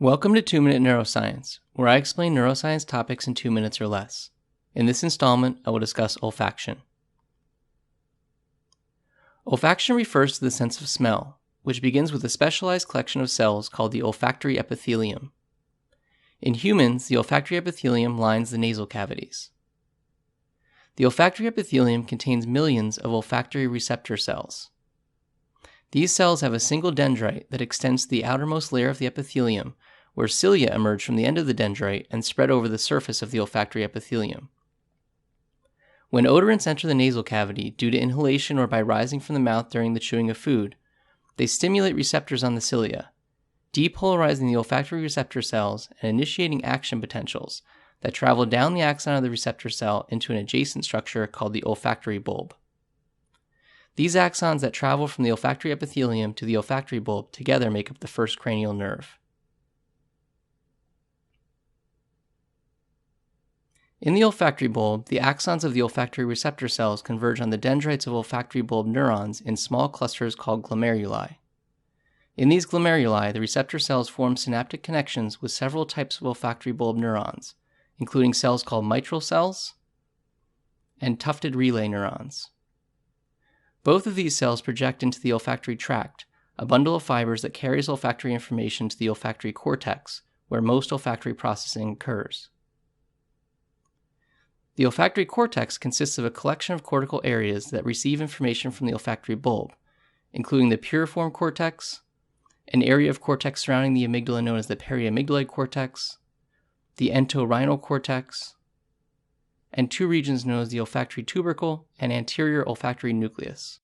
Welcome to 2 Minute Neuroscience, where I explain neuroscience topics in 2 minutes or less. In this installment, I will discuss olfaction. Olfaction refers to the sense of smell, which begins with a specialized collection of cells called the olfactory epithelium. In humans, the olfactory epithelium lines the nasal cavities. The olfactory epithelium contains millions of olfactory receptor cells. These cells have a single dendrite that extends to the outermost layer of the epithelium, where cilia emerge from the end of the dendrite and spread over the surface of the olfactory epithelium. When odorants enter the nasal cavity due to inhalation or by rising from the mouth during the chewing of food, they stimulate receptors on the cilia, depolarizing the olfactory receptor cells and initiating action potentials that travel down the axon of the receptor cell into an adjacent structure called the olfactory bulb. These axons that travel from the olfactory epithelium to the olfactory bulb together make up the first cranial nerve. In the olfactory bulb, the axons of the olfactory receptor cells converge on the dendrites of olfactory bulb neurons in small clusters called glomeruli. In these glomeruli, the receptor cells form synaptic connections with several types of olfactory bulb neurons, including cells called mitral cells and tufted relay neurons. Both of these cells project into the olfactory tract, a bundle of fibers that carries olfactory information to the olfactory cortex, where most olfactory processing occurs. The olfactory cortex consists of a collection of cortical areas that receive information from the olfactory bulb, including the piriform cortex, an area of cortex surrounding the amygdala known as the periamygdaloid cortex, the entorhinal cortex, and two regions known as the olfactory tubercle and anterior olfactory nucleus.